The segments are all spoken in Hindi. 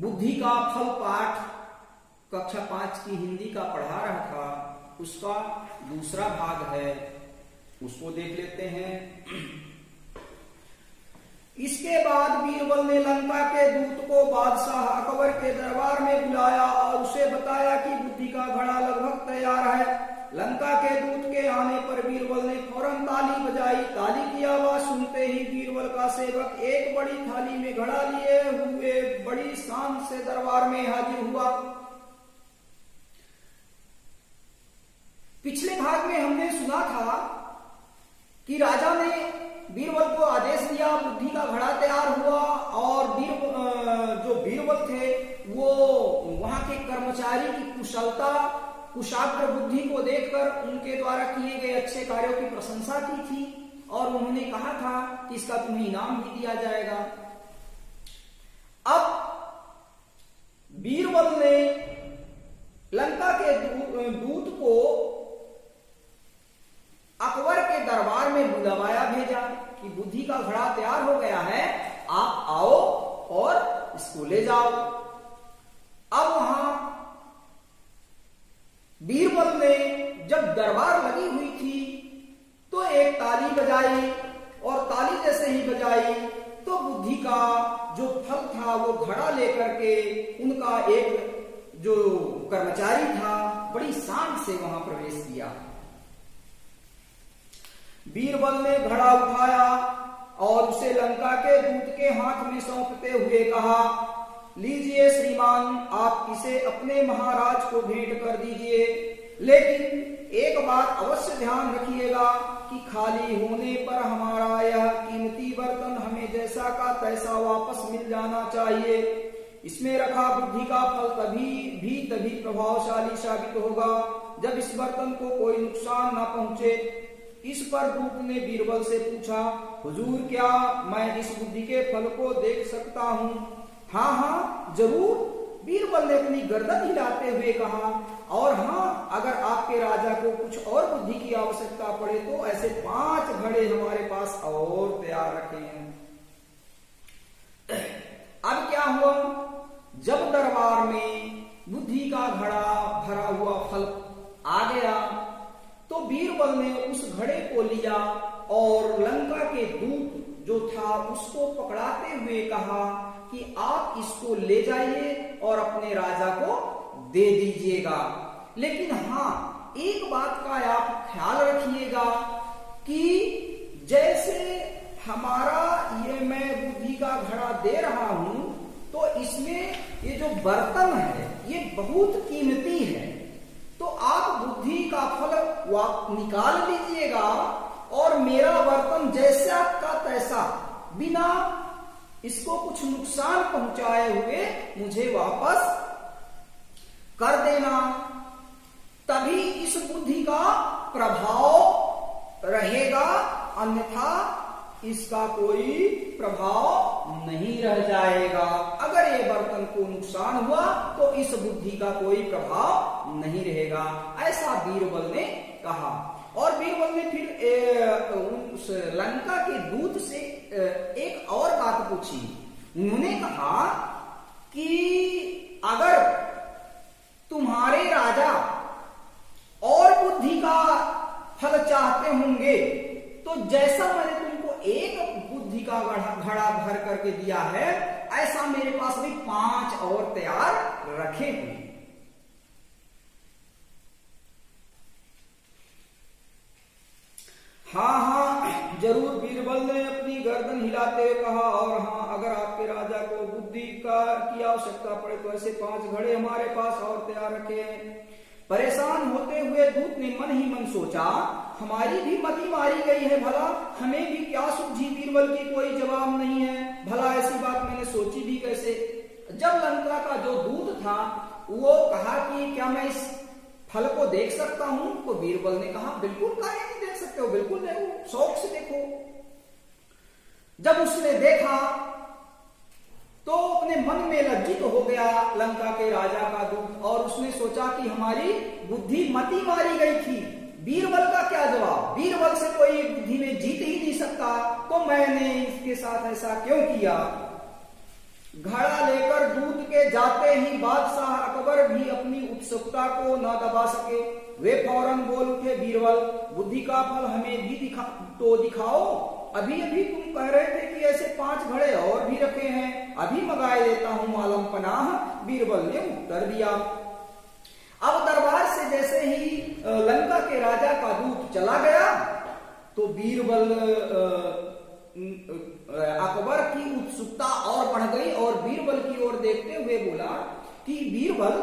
बुद्धि का फल पाठ कक्षा 5 की हिंदी का पढ़ा रहा था, उसका दूसरा भाग है, उसको देख लेते हैं। इसके बाद बीरबल ने लंका के दूत को बादशाह अकबर के दरबार में बुलाया और उसे बताया कि बुद्धि का घड़ा लगभग तैयार है। लंका के दूत के आने पर बीरबल ने फौरन ताली बजाई। ताली की आवाज सुनते ही बीरबल का सेवक एक बड़ी थाली में घड़ा लिए हुए बड़ी शान से दरबार में हाजिर हुआ। पिछले भाग में हमने सुना था कि राजा ने बीरबल को आदेश दिया, बुद्धि का घड़ा तैयार हुआ और जो बीरबल थे वो वहां के कर्मचारी की कुशलता, कुशाग्र बुद्धि को देखकर उनके द्वारा किए गए अच्छे कार्यों की प्रशंसा की थी और उन्होंने कहा था कि इसका तुम्हें इनाम भी दिया जाएगा। अब बीरबल ने लंका के दूत को अकबर के दरबार में बुलवाया भेजा कि बुद्धि का घड़ा तैयार हो गया है, आप आओ और इसको ले जाओ। अब वहां बीरबल ने जब दरबार लगी हुई थी तो एक ताली बजाई और ताली जैसे ही बजाई तो बुद्धि का जो फल था वो घड़ा लेकर के उनका एक जो कर्मचारी था बड़ी शान से वहां प्रवेश किया। बीरबल ने घड़ा उठाया और उसे लंका के दूत के हाथ में सौंपते हुए कहा, लीजिए श्रीमान, आप इसे अपने महाराज को भेंट कर दीजिए, लेकिन एक बात अवश्य ध्यान रखिएगा कि खाली होने पर हमारा यह कीमती बर्तन हमें जैसा का तैसा वापस मिल जाना चाहिए। इसमें रखा बुद्धि का फल तभी प्रभावशाली साबित होगा जब इस बर्तन को कोई नुकसान न पहुंचे। इस पर दूत ने बीरबल से पूछा, हुजूर, क्या मैं इस बुद्धि के फल को देख सकता हूँ? हाँ हाँ जरूर, बीरबल ने अपनी गर्दन हिलाते हुए कहा, और हाँ, अगर आपके राजा को कुछ और बुद्धि की आवश्यकता पड़े तो ऐसे 5 घड़े हमारे पास और तैयार रखे हैं। अब क्या हुआ, जब दरबार में बुद्धि का घड़ा भरा हुआ फल आ गया तो बीरबल ने उस घड़े को लिया और लंका के दूत जो था उसको पकड़ाते हुए कहा कि आप इसको ले जाइए और अपने राजा को दे दीजिएगा। लेकिन हाँ, एक बात का आप ख्याल रखिएगा कि जैसे हमारा ये मैं बुद्धि का घड़ा दे रहा हूं तो इसमें ये जो बर्तन है ये बहुत कीमती है, तो आप बुद्धि का फल निकाल लीजिएगा और मेरा बर्तन जैसा का तैसा बिना इसको कुछ नुकसान पहुंचाए हुए मुझे वापस कर देना, तभी इस बुद्धि का प्रभाव रहेगा, अन्यथा इसका कोई प्रभाव नहीं रह जाएगा। अगर ये बर्तन को नुकसान हुआ तो इस बुद्धि का कोई प्रभाव नहीं रहेगा, ऐसा बीरबल ने कहा। और बीरबल ने फिर उस लंका के दूत से एक और बात पूछी। उन्होंने कहा कि अगर तुम्हारे राजा और बुद्धि का फल चाहते होंगे तो जैसा मैंने तुमको एक बुद्धि का घड़ा भर करके दिया है, ऐसा मेरे पास भी 5 और तैयार रखे हुए। हाँ हाँ जरूर, बीरबल ने अपनी गर्दन हिलाते हुए कहा, और हाँ, अगर आपके राजा को बुद्धि की आवश्यकता पड़े तो ऐसे 5 घड़े हमारे पास और तैयार रखे हैं। परेशान होते हुए दूत ने मन ही मन सोचा, हमारी भी मति मारी गई है, भला हमें भी क्या सूझी बीरबल की कोई जवाब नहीं है, भला ऐसी बात मैंने सोची भी कैसे। जब लंका का जो दूत था वो कहा कि क्या मैं इस फल को देख सकता हूं, तो बीरबल ने कहा, बिल्कुल, काहे नहीं देख सकते हो, बिल्कुल देखो, शौक से देखो। जब उसने देखा तो अपने मन में लज्जित हो गया लंका के राजा का दूत, और उसने सोचा कि हमारी बुद्धि मति मारी गई थी, बीरबल का क्या जवाब, बीरबल से कोई बुद्धि में जीत ही नहीं सकता, तो मैंने इसके साथ ऐसा क्यों किया। घड़ा लेकर दूत के जाते ही बादशाह अकबर भी अपनी उत्सुकता को न दबा सके। वे फौरन बोल उठे, बीरबल बुद्धि का फल हमें भी दिखाओ। अभी अभी तुम कह रहे थे कि ऐसे 5 घड़े और भी रखे हैं, अभी मंगाए देता हूं आलम पनाह, बीरबल ने उत्तर दिया। अब दरबार से जैसे ही लंका के राजा का दूत चला गया तो बीरबल अकबर की उत्सुकता और बढ़ गई और बीरबल की ओर देखते हुए बोला कि बीरबल,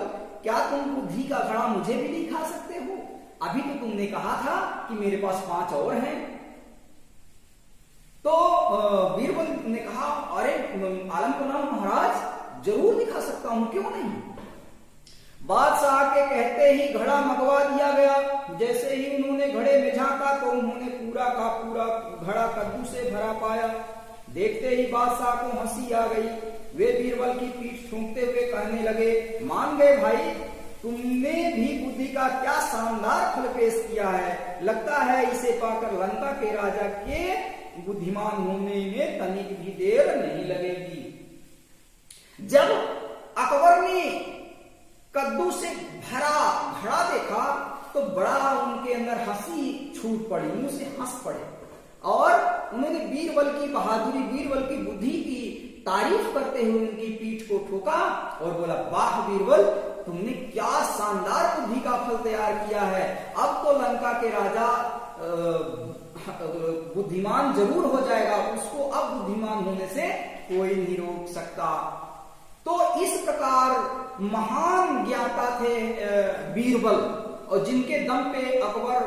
क्या तुम बुद्धि का घड़ा मुझे भी दिखा सकते हो? अभी तो तुमने कहा था कि मेरे पास 5 और हैं। तो बीरबल ने कहा, अरे आलमपना महाराज, जरूर दिखा सकता हूं, क्यों नहीं। बादशाह के कहते ही घड़ा मंगवा दिया गया। जैसे ही उन्होंने घड़े में झांका तो उन्होंने पूरा का पूरा घड़ा कद्दू से भरा पाया। देखते ही बादशाह को हंसी आ गई। वे बीरबल की पीठ ठूंकते हुए कहने लगे, मान गए भाई, तुमने भी बुद्धि का क्या शानदार फल पेश किया है। लगता है इसे पाकर लंका के राजा के बुद्धिमान होने में तनिक भी देर नहीं लगेगी। जब अकबर ने कद्दू से भरा घड़ा देखा तो बड़ा उनके अंदर हंसी छूट पड़ी, मुंह से हंस पड़े और उन्होंने बीरबल की बहादुरी, बीरबल की बुद्धि की तारीफ करते हुए उनकी पीठ को ठोका और बोला, वाह बीरबल, तुमने क्या शानदार बुद्धि का फल तैयार किया है। अब तो लंका के राजा बुद्धिमान जरूर हो जाएगा, उसको अब बुद्धिमान होने से कोई नहीं रोक सकता। तो इस प्रकार महान ज्ञाता थे बीरबल, और जिनके दम पे अकबर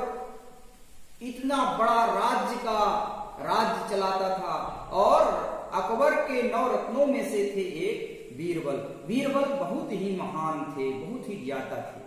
इतना बड़ा राज्य चलाता था। और अकबर के 9 रत्नों में से थे एक बीरबल। बीरबल बहुत ही महान थे, बहुत ही ज्ञाता थे।